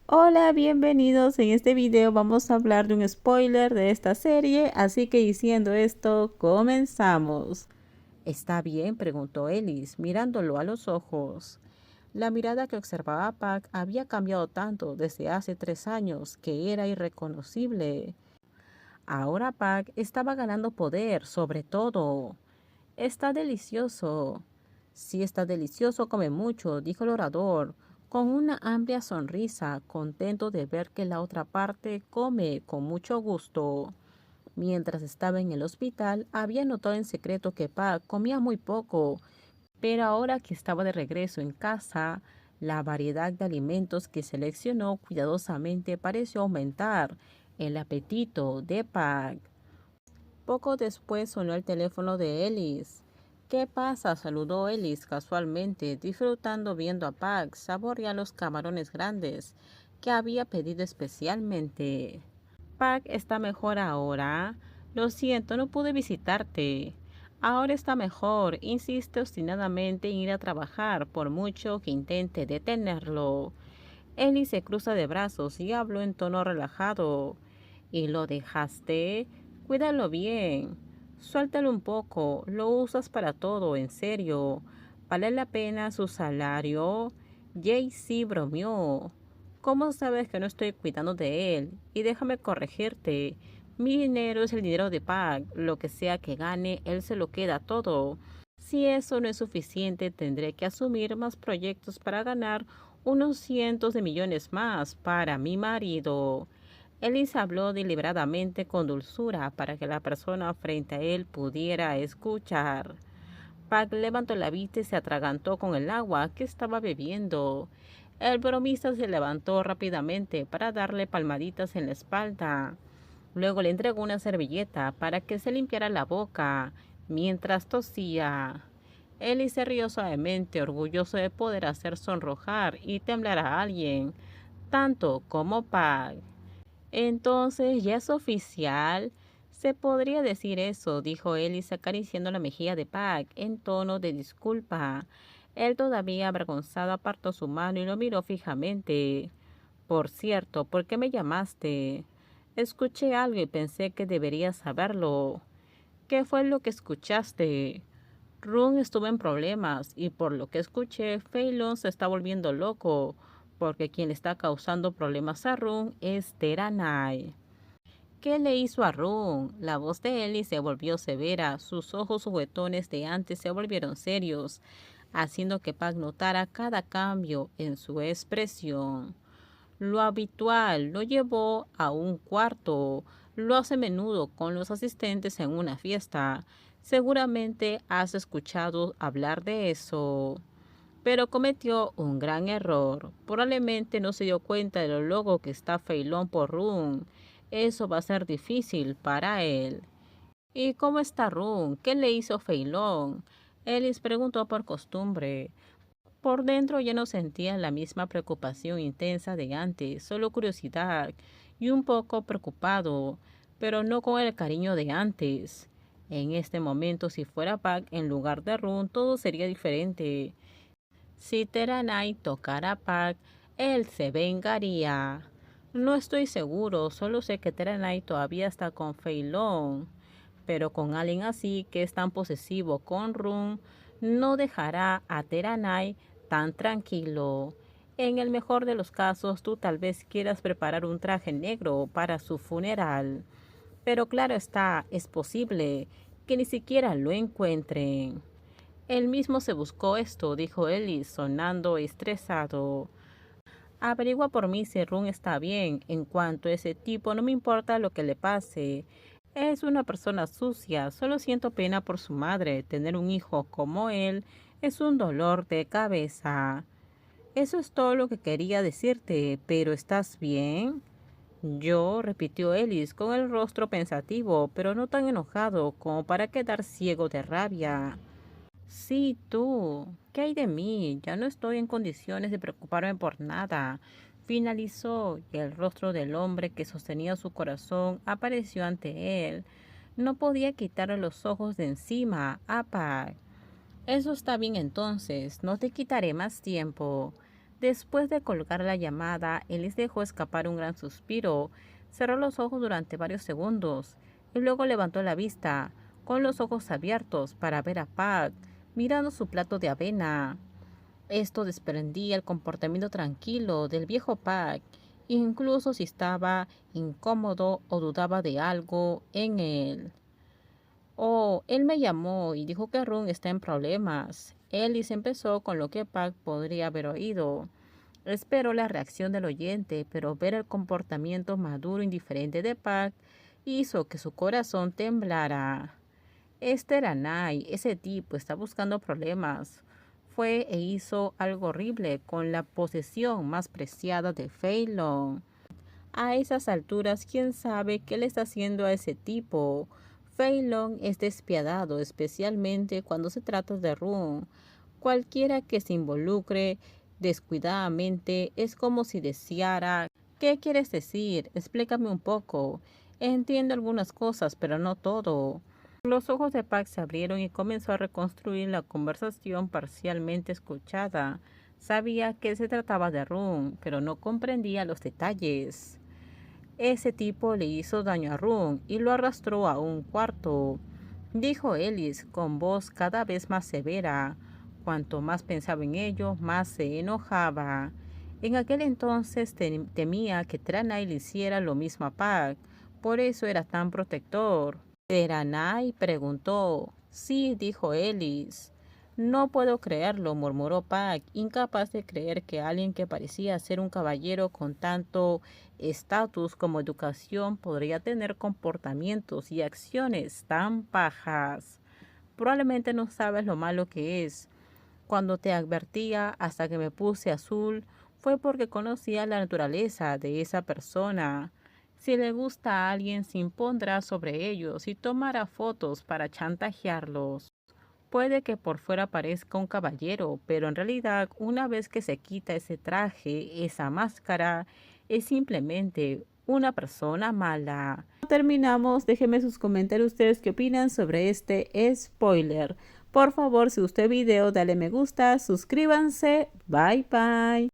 Hola, bienvenidos. En este video vamos a hablar de un spoiler de esta serie, así que diciendo esto, comenzamos. ¿Está bien?, preguntó Ellis, mirándolo a los ojos. La mirada que observaba a Pac había cambiado tanto desde hace 3 años que era irreconocible. Ahora Pac estaba ganando poder sobre todo. Está delicioso. Sí, está delicioso, come mucho, dijo el orador, con una amplia sonrisa, contento de ver que la otra parte come con mucho gusto. Mientras estaba en el hospital, había notado en secreto que Pa comía muy poco, pero ahora que estaba de regreso en casa, la variedad de alimentos que seleccionó cuidadosamente pareció aumentar el apetito de Pac. Poco después sonó el teléfono de Ellis. ¿Qué pasa?, saludó Ellis casualmente, disfrutando viendo a Pax saborear los camarones grandes que había pedido especialmente. Pac está mejor ahora. Lo siento, no pude visitarte. Ahora está mejor, insiste obstinadamente en ir a trabajar, por mucho que intente detenerlo. Ellis se cruza de brazos y habló en tono relajado. ¿Y lo dejaste? Cuídalo bien. Suéltalo un poco. Lo usas para todo, en serio. ¿Vale la pena su salario? Jay-Z bromeó. ¿Cómo sabes que no estoy cuidando de él? Y déjame corregirte. Mi dinero es el dinero de Pac. Lo que sea que gane, él se lo queda todo. Si eso no es suficiente, tendré que asumir más proyectos para ganar unos cientos de millones más para mi marido. Ellis habló deliberadamente con dulzura para que la persona frente a él pudiera escuchar. Pac levantó la vista y se atragantó con el agua que estaba bebiendo. El bromista se levantó rápidamente para darle palmaditas en la espalda. Luego le entregó una servilleta para que se limpiara la boca mientras tosía. Ellis se rió suavemente, orgulloso de poder hacer sonrojar y temblar a alguien, tanto como Pac. Entonces, ¿ya es oficial? Se podría decir eso, dijo Ellis acariciando la mejilla de Pac en tono de disculpa. Él, todavía avergonzado, apartó su mano y lo miró fijamente. Por cierto, ¿por qué me llamaste? Escuché algo y pensé que deberías saberlo. ¿Qué fue lo que escuchaste? Run estuvo en problemas y por lo que escuché, Phelan se está volviendo loco, porque quien le está causando problemas a Run es Teranai. ¿Qué le hizo a Run? La voz de Ellie se volvió severa, sus ojos juguetones de antes se volvieron serios, haciendo que Pac notara cada cambio en su expresión. Lo habitual, lo llevó a un cuarto, lo hace a menudo con los asistentes en una fiesta. Seguramente has escuchado hablar de eso. Pero cometió un gran error. Probablemente no se dio cuenta de lo loco que está Feilón por Run. Eso va a ser difícil para él. ¿Y cómo está Run? ¿Qué le hizo Feilón? Ellis preguntó por costumbre. Por dentro ya no sentía la misma preocupación intensa de antes, solo curiosidad y un poco preocupado, pero no con el cariño de antes. En este momento, si fuera Pac en lugar de Run, todo sería diferente. Si Teranai tocara a Pac, él se vengaría. No estoy seguro, solo sé que Teranai todavía está con Feilong, pero con alguien así que es tan posesivo con Run, no dejará a Teranai tan tranquilo. En el mejor de los casos, tú tal vez quieras preparar un traje negro para su funeral. Pero claro está, es posible que ni siquiera lo encuentren. Él mismo se buscó esto, dijo Ellis, sonando estresado. Averigua por mí si Run está bien. En cuanto a ese tipo, no me importa lo que le pase. Es una persona sucia. Solo siento pena por su madre. Tener un hijo como él es un dolor de cabeza. Eso es todo lo que quería decirte. ¿Pero estás bien? Yo, repitió Ellis con el rostro pensativo, pero no tan enojado como para quedar ciego de rabia. Sí, tú. ¿Qué hay de mí? Ya no estoy en condiciones de preocuparme por nada. Finalizó y el rostro del hombre que sostenía su corazón apareció ante él. No podía quitarle los ojos de encima. Apa. Eso está bien entonces. No te quitaré más tiempo. Después de colgar la llamada, Ellis dejó escapar un gran suspiro, cerró los ojos durante varios segundos y luego levantó la vista, con los ojos abiertos para ver a Pac, mirando su plato de avena. Esto desprendía el comportamiento tranquilo del viejo Pac, incluso si estaba incómodo o dudaba de algo en él. Oh, él me llamó y dijo que Run está en problemas. Ellis empezó con lo que Pac podría haber oído. Esperó la reacción del oyente, pero ver el comportamiento maduro e indiferente de Pac hizo que su corazón temblara. Este era Nai, ese tipo está buscando problemas. Fue e hizo algo horrible con la posesión más preciada de Feilong. A esas alturas, ¿quién sabe qué le está haciendo a ese tipo? Feilong es despiadado, especialmente cuando se trata de Run. Cualquiera que se involucre descuidadamente es como si deseara. ¿Qué quieres decir? Explícame un poco. Entiendo algunas cosas, pero no todo. Los ojos de Pac se abrieron y comenzó a reconstruir la conversación parcialmente escuchada. Sabía que se trataba de Run, pero no comprendía los detalles. Ese tipo le hizo daño a Run y lo arrastró a un cuarto, dijo Ellis con voz cada vez más severa. Cuanto más pensaba en ello, más se enojaba. En aquel entonces temía que Tranai le hiciera lo mismo a Pac, por eso era tan protector. Tranai preguntó. Sí, dijo Ellis. No puedo creerlo, murmuró Pac, incapaz de creer que alguien que parecía ser un caballero con tanto estatus como educación podría tener comportamientos y acciones tan pajas. Probablemente no sabes lo malo que es. Cuando te advertía hasta que me puse azul, fue porque conocía la naturaleza de esa persona. Si le gusta a alguien, se impondrá sobre ellos y tomará fotos para chantajearlos. Puede que por fuera parezca un caballero, pero en realidad, una vez que se quita ese traje, esa máscara, es simplemente una persona mala. Terminamos, déjenme sus comentarios ustedes qué opinan sobre este spoiler. Por favor, si gustó el video, dale me gusta, suscríbanse, bye bye.